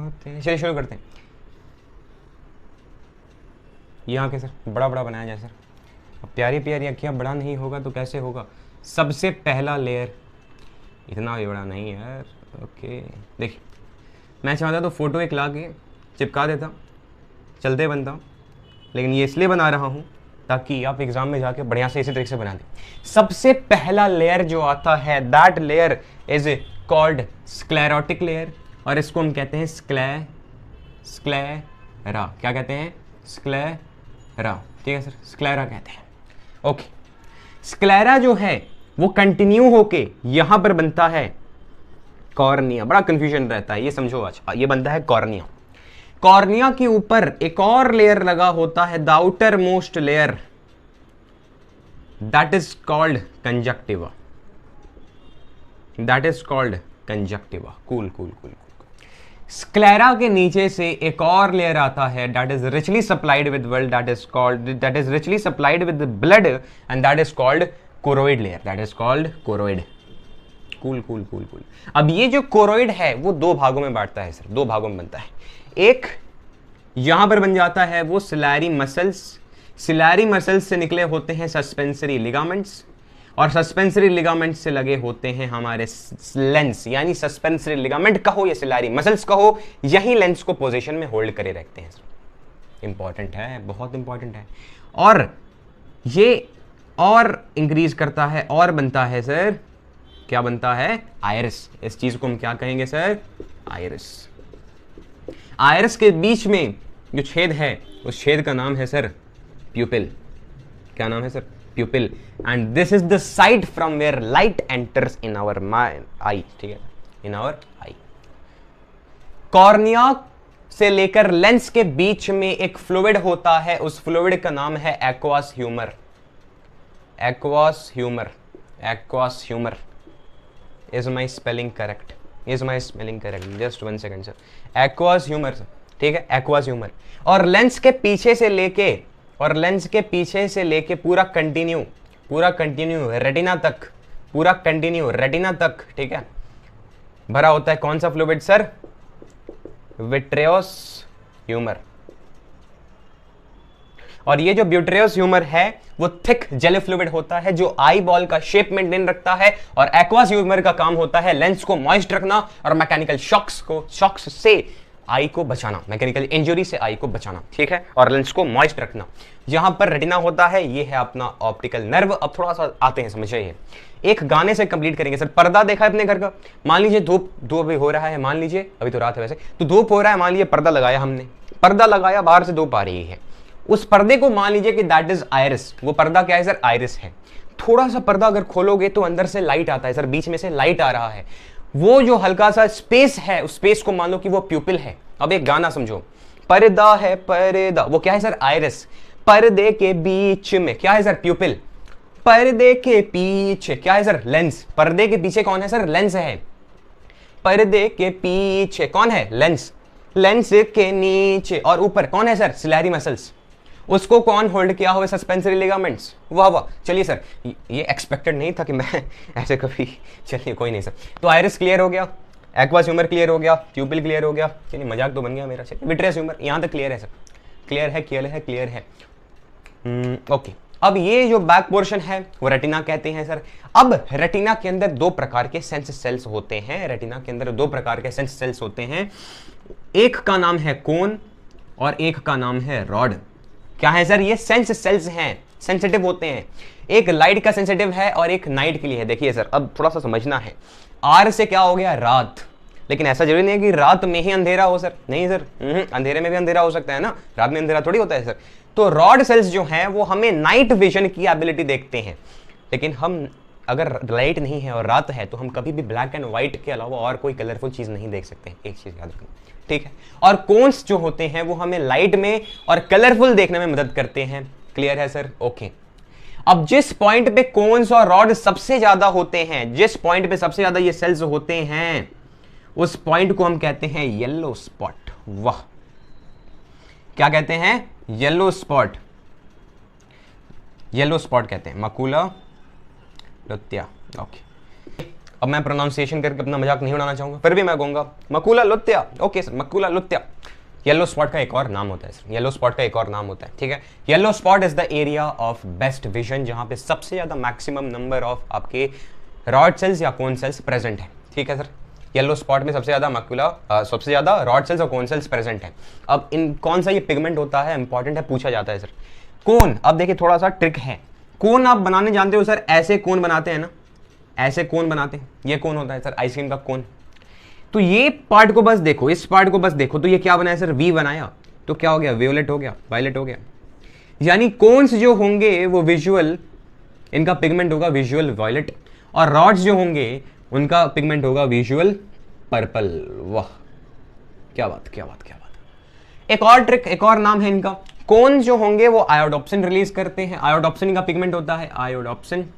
होते हैं। चलिए शुरू करते हैं। यहाँ के सर बड़ा बड़ा बनाया जाए सर। अब प्यारी प्यारी अखियाँ, बड़ा नहीं होगा तो कैसे होगा। सबसे पहला लेयर, इतना भी बड़ा नहीं यार। ओके देखिए, मैं चाहता तो फ़ोटो एक ला के चिपका देता, चलते बनता, लेकिन ये इसलिए बना रहा हूँ ताकि आप एग्जाम में जाके बढ़िया से इसी तरीके से बना दें। सबसे पहला लेयर जो आता है, that layer is called sclerotic layer, और इसको हम कहते हैं स्क्लेरा। क्या कहते हैं? स्क्लेरा। ठीक है सर, स्क्लेरा कहते हैं। ओके, स्क्लेरा जो है वो कंटिन्यू होके यहां पर बनता है कॉर्निया। बड़ा कंफ्यूजन रहता है, ये समझो। आज ये बनता है कॉर्निया। कॉर्निया के ऊपर एक और लेयर लगा होता है, the outer most layer, that is called conjunctiva. That is called conjunctiva. Cool cool cool. Sclera के नीचे से एक और लेयर आता है, that is richly supplied with blood, that is richly supplied with blood, and that is called choroid layer. That is called choroid. Cool cool cool cool. अब ये जो कोरोइड है वो दो भागों में बांटता है सर, दो भागों में बनता है। एक यहां पर बन जाता है वो सिलैरी मसल्स। सिलैरी मसल्स से निकले होते हैं सस्पेंसरी लिगामेंट्स, और सस्पेंसरी लिगामेंट से लगे होते हैं हमारे लेंस, यानी सस्पेंसरी लिगामेंट कहो या सिलैरी मसल्स कहो, यही लेंस को पोजीशन में होल्ड करे रखते हैं। इंपॉर्टेंट है, बहुत इंपॉर्टेंट है। और ये और इंक्रीज करता है और बनता है सर, क्या बनता है? आयरिस। इस चीज को हम क्या कहेंगे सर? आयरिस। आयरिस के बीच में जो छेद है उस छेद का नाम है सर प्यूपिल। क्या नाम है sir? Pupil. And this is the site from where light enters in our eye. ठीक है, इन आवर आई। कॉर्निया से लेकर लेंस के बीच में एक फ्लूइड होता है, उस फ्लूइड का नाम है aqueous humour. Aqueous humour. Aqueous humour. Is my spelling correct? Is my spelling correct? Just 1 second sir. Aqueous humour sir, ठीक है, एक्वास ह्यूमर। और लेंस के पीछे से लेके पूरा कंटिन्यू रेटिना तक, पूरा कंटिन्यू रेटिना तक, ठीक है, भरा होता है कौन सा फ्लूइड सर? विट्रियोस ह्यूमर। और ये जो ब्यूट्रियोस ह्यूमर है वो थिक जेली फ्लूइड होता है जो आई बॉल का शेप मेंटेन रखता है, और एक्वास ह्यूमर का काम होता है लेंस को मॉइस्ट रखना और मैकेनिकल शॉक्स से आई को बचाना, मैकेनिकल इंजरी से आई को बचाना, ठीक है, और लेंस को मॉइस्ट रखना। यहां पर रेटिना होता है, ये है अपना ऑप्टिकल नर्व। अब थोड़ा सा आते हैं, समझिए। एक गाने से कंप्लीट करेंगे सर। पर्दा देखा है अपने घर का? मान लीजिए धूप अभी हो रहा है, मान लीजिए अभी तो रात है वैसे, तो धूप हो रहा है, मान लीजिए पर्दा लगाया हमने, पर्दा लगाया, बाहर से धूप आ रही है, उस पर्दे को मान लीजिए कि दैट इज आयरिस। वो पर्दा क्या है सर? आयरिस है। थोड़ा सा पर्दा अगर खोलोगे तो अंदर से लाइट आता है सर, बीच में से लाइट आ रहा है। वो जो हल्का सा स्पेस है, उस स्पेस को मान लो कि वो प्यूपिल है। अब एक गाना समझो, पर्दा है पर्दा, वो क्या है सर? आयरिस। पर्दे के बीच में क्या है सर? प्यूपिल। पर्दे के पीछे क्या है सर? लेंस। पर्दे के पीछे कौन है सर? लेंस है। पर्दे के पीछे कौन है? लेंस। लेंस के नीचे और ऊपर कौन है सर? सिलैरी मसल्स। उसको कौन होल्ड किया हुआ? Suspensory ligaments. वाह वाह, चलिए सर, ये एक्सपेक्टेड नहीं था कि मैं ऐसे कभी, चलिए कोई नहीं सर। तो आयरिस क्लियर हो गया, एक्वास ह्यूमर क्लियर हो गया, प्यूपिल क्लियर हो गया, चलिए मजाक तो बन गया मेरा। चलिए विट्रियस ह्यूमर यहाँ तक क्लियर है सर, क्लियर है, क्लियर है, क्लियर है। ओके, अब ये जो बैक पोर्शन है वो रेटिना कहते हैं सर। अब रेटिना के अंदर दो प्रकार के सेंस सेल्स होते हैं, रेटिना के अंदर दो प्रकार के सेंस सेल्स होते हैं, एक का नाम है कोन और एक का नाम है रॉड। क्या है सर? ये सेंस सेल्स हैं, सेंसिटिव होते हैं। एक लाइट का सेंसिटिव है और एक नाइट के लिए है। देखिए सर, अब थोड़ा सा समझना है। आर से क्या हो गया? रात। लेकिन ऐसा जरूरी नहीं है कि रात में ही अंधेरा हो सर, नहीं सर, अंधेरे में भी अंधेरा हो सकता है ना, रात में अंधेरा थोड़ी होता है सर। तो रॉड सेल्स जो हैं वो हमें नाइट विजन की एबिलिटी देखते हैं, लेकिन हम अगर लाइट नहीं है और रात है तो हम कभी भी ब्लैक एंड व्हाइट के अलावा और कोई कलरफुल चीज नहीं देख सकते। एक चीज याद रखना, ठीक है। और कोन्स जो होते हैं वो हमें लाइट में और कलरफुल देखने में मदद करते हैं। क्लियर है सर? ओके। अब जिस पॉइंट पे कोन्स और रॉड सबसे ज्यादा होते हैं, जिस पॉइंट पे सबसे ज्यादा ये सेल्स होते हैं, उस पॉइंट को हम कहते हैं येलो स्पॉट। वाह, क्या कहते हैं? Yellow spot. येलो स्पॉट कहते हैं, मकुला लुत्या। ओके, अब मैं प्रोनाउंसिएशन करके अपना मजाक नहीं उड़ाना चाहूंगा, फिर भी मैं कहूंगा मकूला लुत्या। ओके सर, मकूला लुत्या येलो स्पॉट का एक और नाम होता है सर, येलो स्पॉट का एक और नाम होता है, ठीक है। Yellow spot is the area of best vision, जहां पे सबसे ज्यादा मैक्सिमम नंबर ऑफ आपके रॉड सेल्स या कोन सेल्स प्रेजेंट है, ठीक है सर। येलो स्पॉट में सबसे ज्यादा मैक्यूला सबसे ज्यादा रॉड सेल्स और कोन सेल्स प्रेजेंट है। अब इन कौन सा ये पिगमेंट होता है, इंपॉर्टेंट है, पूछा जाता है सर। कोन, अब देखिए थोड़ा सा ट्रिक है। कोन आप बनाने जानते हो सर, ऐसे कोन बनाते हैं ना, ऐसे कोन बनाते हैं, ये कोन होता है सर आइसक्रीम का कोन। तो ये पार्ट को बस देखो, इस पार्ट को बस देखो, तो ये क्या बनाया सर, वी बनाया, तो क्या हो गया, वियोलेट हो गया, वायलेट हो गया। यानी कोन्स जो होंगे वो विजुअल, इनका पिगमेंट होगा विजुअल वायलेट, और रॉड्स जो होंगे उनका पिगमेंट होगा विजुअल पर्पल। वाह, क्या बात, क्या बात, क्या बात। एक और ट्रिक, एक और नाम है इनका। कोन जो होंगे वो आयोडोप्सिन रिलीज करते हैं, आयोडोप्सिन का पिगमेंट होता है, आयोडोप्सिन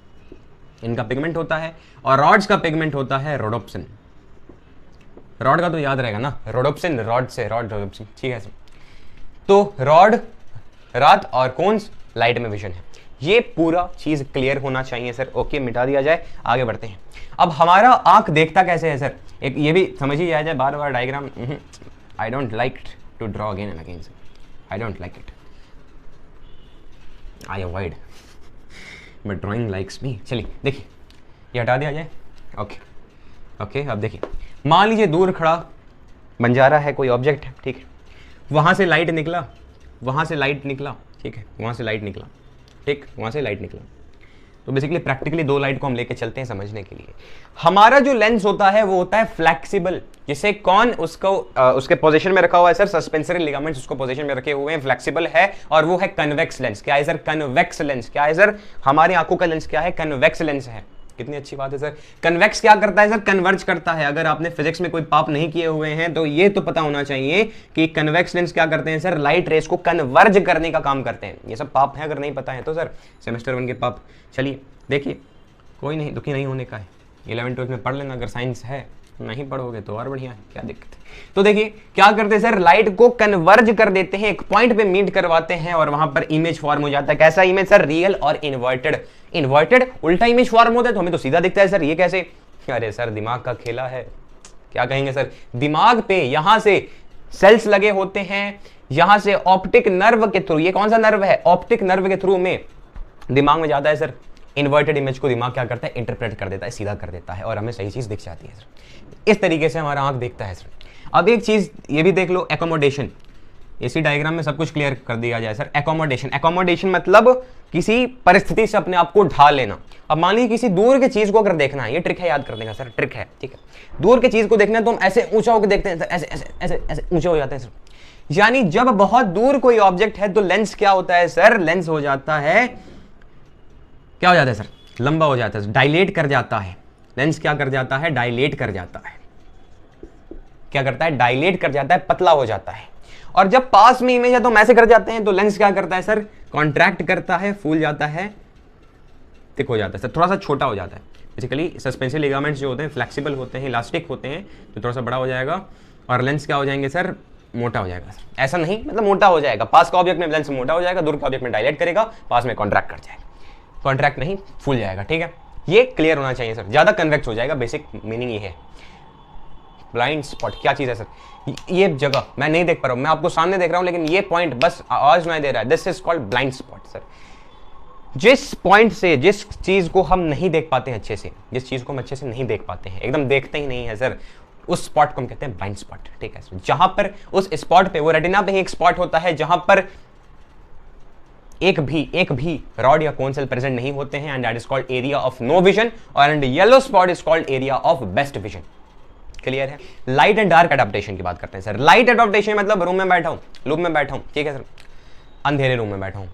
इनका पिगमेंट होता है, और रॉड्स का पिगमेंट होता है रोडोप्सिन। रॉड का तो याद रहेगा ना, रोडोप्सिन, रॉड से रॉड, रोडोप्सिन, ठीक है सर। तो रॉड रात और कोन्स लाइट में विजन है। ये पूरा चीज क्लियर होना चाहिए सर। ओके, मिटा दिया जाए, आगे बढ़ते हैं। अब हमारा आंख देखता कैसे है सर, एक ये भी समझ ही आ जाए, बार बार diagram I don't like to draw again and again sir, I don't like it, I avoid, but drawing likes me. चलिए देखिए, ये हटा दिया जाए। ओके ओके, अब देखिए, मान लीजिए दूर खड़ा बंजारा है, कोई ऑब्जेक्ट है, ठीक है, वहां से लाइट निकला, वहां से लाइट निकला, ठीक है, वहां से लाइट निकला, ठीक, वहां से लाइट निकला। तो बेसिकली प्रैक्टिकली दो लाइट को हम लेके चलते हैं समझने के लिए। हमारा जो लेंस होता है वो होता है फ्लेक्सिबल, जिसे कौन उसको उसके पोजीशन में रखा हुआ है सर, सस्पेंसरी लिगामेंट्स उसको पोजीशन में रखे हुए हैं, फ्लेक्सिबल है, और वो है कन्वेक्स लेंस। क्या है सर, कन्वेक्स लेंस। क्या है सर, हमारी आंखों का लेंस क्या है, कन्वेक्स लेंस है। कितनी अच्छी बात है सर। कन्वेक्स क्या करता है सर, कन्वर्ज करता है। अगर आपने फिजिक्स में कोई पाप नहीं किए हुए हैं तो ये तो पता होना चाहिए कि कन्वेक्स लेंस क्या करते हैं सर, लाइट रेस को कन्वर्ज करने का काम करते हैं। ये सब पाप है, अगर नहीं पता है तो सर सेमेस्टर 1 के पाप। चलिए देखिए, कोई नहीं, दुखी नहीं होने का है, 11 12 में पढ़ लेना, अगर साइंस है, नहीं पढ़ोगे तो और बढ़िया है, क्या दिक्कत है। तो देखिए क्या करते हैं सर, लाइट को कन्वर्ज कर देते हैं, एक पॉइंट पे मीट करवाते हैं, और वहां पर इमेज फॉर्म हो जाता है। कैसा इमेज सर, रियल और इन्वर्टेड। इन्वर्टेड उल्टा इमेज फॉर्म होता है, तो हमें तो सीधा दिखता है सर, ये कैसे। अरे सर दिमाग का खेला है, क्या कहेंगे सर, दिमाग पे यहां से सेल्स लगे होते हैं, यहां से ऑप्टिक नर्व के थ्रू, ये कौन सा नर्व है, ऑप्टिक नर्व के थ्रू में दिमाग में जाता है सर। इन्वर्टेड इमेज को दिमाग क्या करता है, इंटरप्रेट कर देता है, सीधा कर देता है, और हमें सही चीज दिख जाती है सर। इस तरीके से हमारा आंख देखता है सर। अब एक चीज ये भी देख लो, एकोमोडेशन। इसी डायग्राम में सब कुछ क्लियर कर दिया जाए सर। एकोमोडेशन, एकोमोडेशन मतलब किसी परिस्थिति से अपने आप को ढाल लेना। अब मान लीजिए किसी दूर की चीज को अगर देखना है, ये ट्रिक है याद करने का सर, ट्रिक है, ठीक है। दूर की चीज को देखना है तो हम ऐसे ऊंचा होकर देखते हैं सर, ऐसे ऐसे ऐसे ऐसे ऊंचे हो जाते हैं सर। यानी जब बहुत दूर कोई ऑब्जेक्ट है तो लेंस क्या होता है सर, लेंस हो जाता है, क्या हो जाता है सर, लंबा हो जाता है, डायलेट कर जाता है। लेंस क्या कर जाता है, डायलेट कर जाता है। क्या करता है, डायलेट कर जाता है, पतला हो जाता है। और जब पास में इमेज है तो हम ऐसे कर जाते हैं, तो लेंस क्या करता है सर, कॉन्ट्रैक्ट करता है, फूल जाता है, थिक हो जाता है सर, थोड़ा सा छोटा हो जाता है। बेसिकली सस्पेंसिव लिगामेंट्स जो होते हैं फ्लेक्सिबल होते हैं, इलास्टिक होते हैं, तो थोड़ा सा बड़ा हो जाएगा, और लेंस क्या हो जाएंगे सर, मोटा हो जाएगा सर। ऐसा नहीं, मतलब मोटा हो जाएगा, पास का ऑब्जेक्ट में लेंस मोटा हो जाएगा, दूर का ऑब्जेक्ट में डायलेट करेगा, पास में कॉन्ट्रैक्ट कर जाएगा, कॉन्ट्रैक्ट नहीं, फूल जाएगा, ठीक है। ये क्लियर होना चाहिए सर, ज्यादा कन्वेक्स हो जाएगा, बेसिक मीनिंग ये है। ब्लाइंड स्पॉट क्या चीज है सर, ये जगह मैं नहीं देख पा रहा हूं, मैं आपको सामने देख रहा हूं, लेकिन ये पॉइंट बस आवाज नहीं दे रहा है, this is called blind spot sir. जिस पॉइंट से, जिस चीज को हम नहीं देख पाते हैं अच्छे से, जिस चीज को हम अच्छे से नहीं देख पाते हैं, एकदम देखते ही नहीं है सर, उस स्पॉट को हम कहते हैं ब्लाइंड स्पॉट, ठीक है। जहां पर उस स्पॉट पे, वो रेटिना पे ही एक स्पॉट होता है जहां पर एक भी रॉड या कोन सेल प्रेजेंट नहीं होते हैं, and that is called area of no vision, और and yellow spot is called area of best vision. Clear है। लाइट एंड डार्क एडाप्टेशन की बात करते हैं सर। लाइट एडाप्टेशन मतलब रूम में बैठा हूं, लूप में बैठा हूं, ठीक है सर, अंधेरे रूम में बैठा हूं,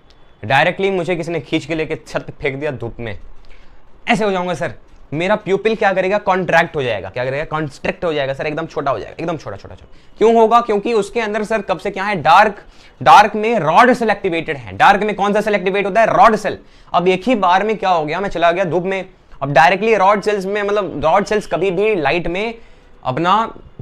डायरेक्टली मुझे किसी ने खींच के लेके छत पे फेंक दिया धूप में, ऐसे हो जाऊंगा सर। मेरा प्यूपिल क्या करेगा, कॉन्ट्रैक्ट हो जाएगा, क्या करेगा, कॉन्स्ट्रिक्ट हो जाएगा सर, एकदम छोटा हो जाएगा, एकदम छोटा छोटा छोटा। क्यों होगा, क्योंकि उसके अंदर सर कब से क्या है, डार्क में रॉड सेल एक्टिवेटेड है। डार्क में कौन सा सेल एक्टिवेट होता है, रॉड सेल। अब एक ही बार में क्या हो गया, मैं चला गया धूप में, अब डायरेक्टली रॉड सेल्स में, मतलब रॉड सेल्स कभी भी लाइट में अपना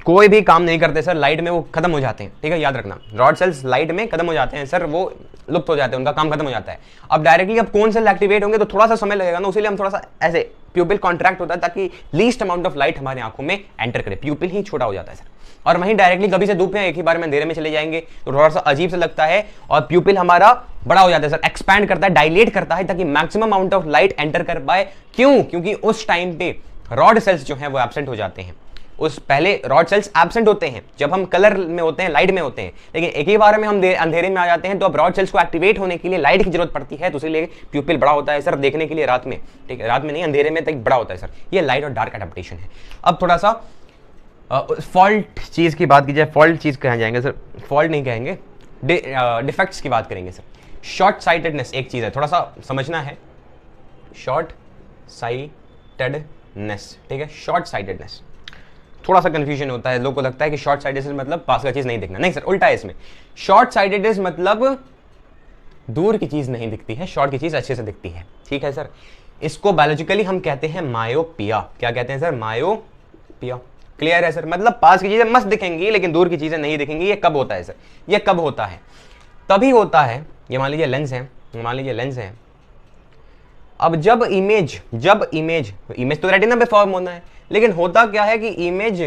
कोई भी काम नहीं करते सर, लाइट में वो खत्म हो जाते हैं, ठीक है, याद रखना। रॉड सेल्स लाइट में खत्म हो जाते हैं सर, वो लुप्त हो जाते हैं, उनका काम खत्म हो जाता है। अब डायरेक्टली अब कौन सेल एक्टिवेट होंगे तो थोड़ा सा समय लगेगा ना, उसीलिए हम थोड़ा सा ऐसे प्यूपिल कॉन्ट्रैक्ट होता है ताकि लीस्ट अमाउंट ऑफ लाइट हमारे आंखों में एंटर करे, प्यूपिल ही छोटा हो जाता है सर। और वहीं डायरेक्टली कभी से धूप में एक ही बार में अंधेरे में चले जाएंगे तो थोड़ा सा अजीब सा लगता है, और प्यूपिल हमारा बड़ा हो जाता है सर, एक्सपैंड करता है, डायलेट करता है ताकि maximum amount of light enter कर पाए। क्यों? क्योंकि उस टाइम पे रॉड सेल्स जो है वो एब्सेंट हो जाते हैं। उस पहले रॉड सेल्स एब्सेंट होते हैं जब हम कलर में होते हैं, लाइट में होते हैं, लेकिन एक ही बार में हम अंधेरे में आ जाते हैं तो अब रॉड सेल्स को एक्टिवेट होने के लिए लाइट की जरूरत पड़ती है, तो इसलिए प्यूपिल बड़ा होता है सर देखने के लिए रात में, ठीक है, रात में नहीं अंधेरे में तक बड़ा होता है सर। ये लाइट और डार्क एडेप्टेशन है। अब थोड़ा सा फॉल्ट चीज की बात की जाए, फॉल्ट चीज कहाँ जाएंगे सर, फॉल्ट नहीं कहेंगे, डिफेक्ट्स की बात करेंगे सर। शॉर्ट साइटेडनेस एक चीज है, थोड़ा सा समझना है, शॉर्ट साइटेडनेस, ठीक है, शॉर्ट साइटेडनेस थोड़ा सा कंफ्यूजन होता है, लोगों को लगता है कि शॉर्ट साइटेडनेस मतलब पास का चीज नहीं दिखना, नहीं सर, उल्टा है इसमें। शॉर्ट साइटेडनेस मतलब दूर की चीज नहीं दिखती है, शॉर्ट की चीज अच्छे से दिखती है, ठीक है सर। इसको बायोलॉजिकली हम कहते हैं मायोपिया। क्या कहते हैं सर? मायोपिया। क्लियर है सर? मतलब पास की चीजें मस्त दिखेंगी लेकिन दूर की चीजें नहीं दिखेंगी। ये कब होता है सर? ये कब होता है? तभी होता है, ये मान लीजिए लेंस है, मान लीजिए लेंस है, अब जब इमेज तो रेटिना पे फॉर्म होना है, लेकिन होता क्या है कि इमेज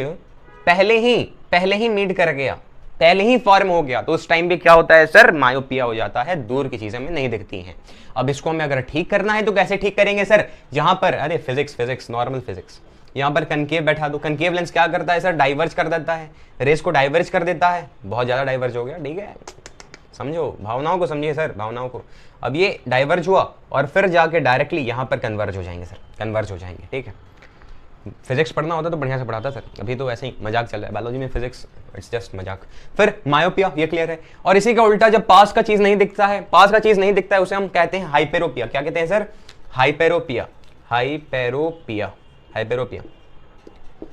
पहले ही मीट कर गया, पहले ही फॉर्म हो गया, तो उस टाइम पे क्या होता है सर? मायोपिया हो जाता है, दूर की चीजें हमें नहीं दिखती हैं। अब इसको हमें अगर ठीक करना है तो कैसे ठीक करेंगे सर? जहां पर अरे फिजिक्स नॉर्मल फिजिक्स, यहां पर कनकेव बैठा दो। कनकेव लेंस क्या करता है सर? डाइवर्ज कर देता है, रेस को डाइवर्ज कर देता है, बहुत ज्यादा डाइवर्ज हो गया, ठीक है, समझो, भावनाओं को समझिए सर, भावनाओं को। अब ये डाइवर्ज हुआ और फिर जाके डायरेक्टली यहां पर कन्वर्ज हो जाएंगे सर, कन्वर्ज हो जाएंगे, ठीक है। फिजिक्स पढ़ना होता तो बढ़िया से पढ़ाता सर, अभी तो ऐसे ही मजाक चल रहा है बायोलॉजी में, फिजिक्स इट्स जस्ट मजाक। फिर मायोपिया, ये क्लियर है। और इसी का उल्टा, जब पास का चीज नहीं दिखता है, पास का चीज नहीं दिखता है, उसे हम कहते हैं हाइपेरोपिया। क्या कहते हैं सर? हाइपेरोपिया, हाइपेरोपिया, हाइपेरोपिया,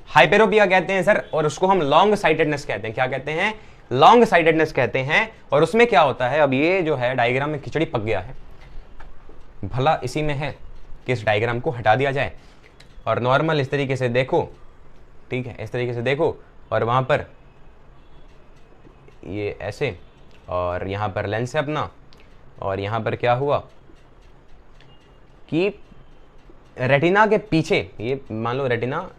हाइपेरोपिया कहते हैं सर। और उसको हम लॉन्ग साइटेडनेस कहते हैं। क्या कहते हैं? लॉन्ग साइटेडनेस कहते हैं। और उसमें क्या होता है, अब ये जो है डायग्राम में खिचड़ी पक गया है, भला इसी में है कि इस डायग्राम को हटा दिया जाए और नॉर्मल इस तरीके से देखो, ठीक है, इस तरीके से देखो, और वहां पर ये ऐसे, और यहां पर लेंस है अपना, और यहां पर क्या हुआ कि रेटिना के पीछे, ये मान लो रेटिना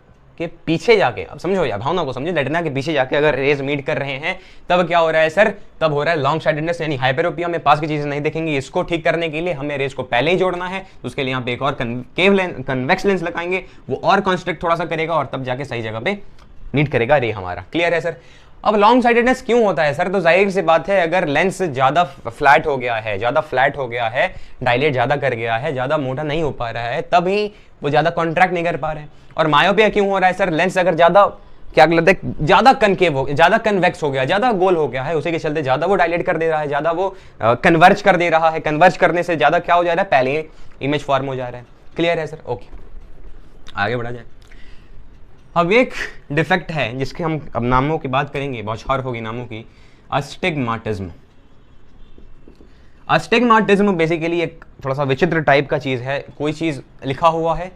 के पीछे जाके, अब समझो यार, भावना को समझो, रेटिना के पीछे जाके अगर रेज मीट कर रहे हैं तब क्या हो रहा है सर? तब हो रहा है लॉन्ग साइटेडनेस, यानी हाइपेरोपिया में पास की चीजें नहीं दिखेंगी। इसको ठीक करने के लिए हमें रेज को पहले ही जोड़ना है, तो उसके लिए यहाँ पे एक और कन्वेक्स लेंस लगाएंगे, वो और कॉन्स्ट्रिक्ट थोड़ा सा करेगा और तब जाके सही जगह पे मीट करेगा रे हमारा। क्लियर है सर? अब लॉन्ग साइटेडनेस क्यों होता है सर? तो जाहिर सी बात है, अगर लेंस ज्यादा फ्लैट हो गया है, डायलेट ज्यादा कर गया है, ज्यादा मोटा नहीं हो पा रहा है, तभी वो ज्यादा कॉन्ट्रैक्ट नहीं कर पा रहे हैं। और मायोपिया क्यों हो रहा है सर? लेंस अगर ज्यादा, क्या कहते हैं, ज्यादा कनकेव हो, ज्यादा कन्वेक्स हो गया, ज्यादा गोल हो गया है, उसी के चलते ज्यादा वो डायलेट कर दे रहा है, ज्यादा वो कन्वर्ज कर दे रहा है। कन्वर्ज करने से ज्यादा क्या हो जा रहा है? पहले इमेज फॉर्म हो जा रहा है। क्लियर है सर? ओके, आगे बढ़ा जाए। अब एक डिफेक्ट है जिसके हम अब नामों की बात करेंगे, बौछार होगी नामों की। अस्टिग्माटिज्म। अस्टिग्माटिज्म बेसिकली एक थोड़ा सा विचित्र टाइप का चीज है। कोई चीज लिखा हुआ है,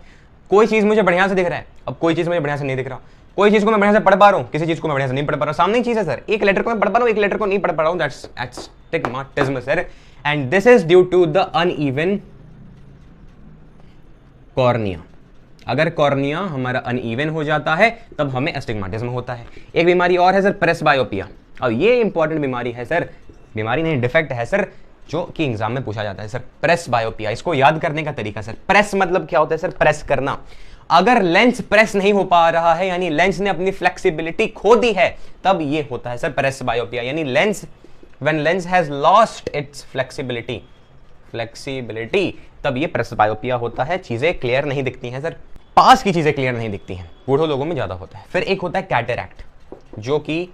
कोई चीज मुझे बढ़िया से दिख रहा है, अब कोई चीज मुझे बढ़िया से नहीं दिख रहा, कोई चीज को मैं बढ़िया से पढ़ पा रहा हूँ, किसी चीज को मैं बढ़िया से नहीं पढ़ पा रहा हूँ। सामने ही चीज है सर, एक लेटर को मैं पढ़ पा रहा हूँ, एक लेटर को नहीं पढ़ पा रहा हूँ। That's astigmatism sir, and this is due to the uneven cornea. अगर कॉर्निया हमारा अनइवन हो जाता है तब हमें अस्टिग्माटिज्म होता है। एक बीमारी और है सर, प्रेसबायोपिया। अब ये इंपॉर्टेंट बीमारी है सर, बीमारी नहीं डिफेक्ट है सर, जो कि एग्जाम में पूछा जाता है सर। प्रेसबायोपिया, इसको याद करने का तरीका सर, प्रेस मतलब क्या होता है सर? प्रेस करना। अगर लेंस प्रेस नहीं हो पा रहा है, यानी लेंस ने अपनी फ्लेक्सिबिलिटी खो दी है, तब ये होता है सर प्रेसबायोपिया। यानी lens, when lens has lost its flexibility, तब ये प्रेसबायोपिया होता है। चीजें क्लियर नहीं दिखती हैं सर, पास की चीजें क्लियर नहीं दिखती हैं, बूढ़े लोगों में ज्यादा होता है। फिर एक होता है कैटरैक्ट, जो कि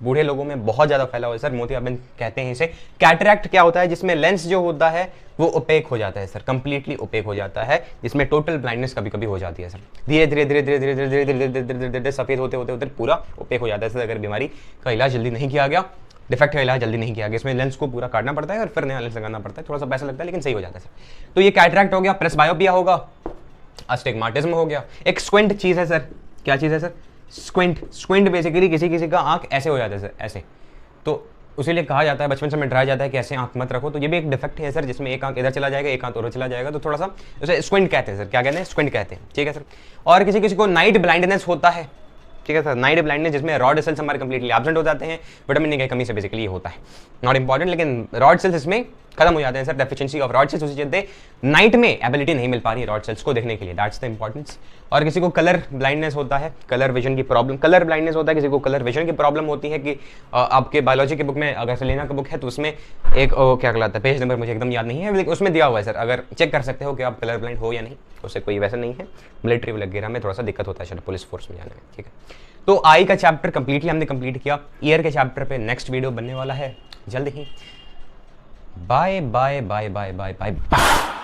बूढ़े लोगों में बहुत ज्यादा फैला हुआ है सर, मोतियाबिंद कहते हैं इसे। कैटरैक्ट क्या होता है? जिसमें लेंस जो होता है वो ओपेक हो जाता है सर, कंप्लीटली ओपेक हो जाता है, जिसमें टोटल ब्लाइंडनेस कभी कभी हो जाती है सर। धीरे धीरे धीरे धीरे धीरे धीरे धीरे धीरे धीरे धीरे धीरे सफेद होते होते होते पूरा ओपेक हो जाता है सर, अगर बीमारी का इलाज जल्दी नहीं किया गया, डिफेक्ट का इलाज जल्दी नहीं किया गया। इसमें लेंस को पूरा काटना पड़ता है और फिर नया लेंस लगाना पड़ता है, थोड़ा सा पैसा लगता है लेकिन सही हो जाता है सर। तो ये कैटरैक्ट हो गया, प्रेसबायोपिया होगा, अस्टिग्माटिज्म हो गया। एक स्क्विंट चीज है सर, क्या चीज है सर? स्क्विंट। स्क्विंट बेसिकली किसी किसी का आंख ऐसे हो जाता है सर, ऐसे, तो उसीलिए कहा जाता है, बचपन से में डराया जाता है कि ऐसे आंख मत रखो। तो ये भी एक डिफेक्ट है सर, जिसमें एक आंख इधर चला जाएगा, एक आंख उधर चला जाएगा, तो थोड़ा सा उसे स्क्विंट कहते हैं सर। क्या कहते हैं? स्क्विंट कहते हैं, ठीक है सर। और किसी किसी को नाइट ब्लाइंडनेस होता है, ठीक है सर, नाइट ब्लाइंडनेस, जिसमें रॉड सेल्स हमारे कंप्लीटली एब्सेंट हो जाते हैं, विटामिन डी की कमी से बेसिकली ये होता है, नॉट इंपॉर्टेंट, लेकिन रॉड सेल्स इसमें खत्म हो जाते हैं sir, deficiency of rod sales, उसी चलते नाइट में एबिलिटी नहीं मिल पा रही रॉड सेल्स को देखने के लिए, दैट्स द इंपॉर्टेंस। और किसी को कलर ब्लाइंडनेस होता है, कलर विजन की प्रॉब्लम, कलर ब्लाइंडनेस होता है, किसी को कलर विजन की प्रॉब्लम होती है कि आपके बायोलॉजी की बुक में, अगर सेलेना का बुक है तो उसमें एक क्या कहलाता है, पेज नंबर मुझे एकदम याद नहीं है, लेकिन उसमें दिया हुआ है सर, अगर चेक कर सकते हो कि आप कलर ब्लाइंड हो या नहीं, उससे कोई वैसा नहीं है। मिलिट्री वगैरह में थोड़ा सा दिक्कत होता है शायद पुलिस फोर्स में जाने में, ठीक है। तो आई का चैप्टर कंप्लीटली हमने कंप्लीट किया। ईयर के चैप्टर पे नेक्स्ट वीडियो बनने वाला है जल्द ही। Bye bye bye bye bye bye.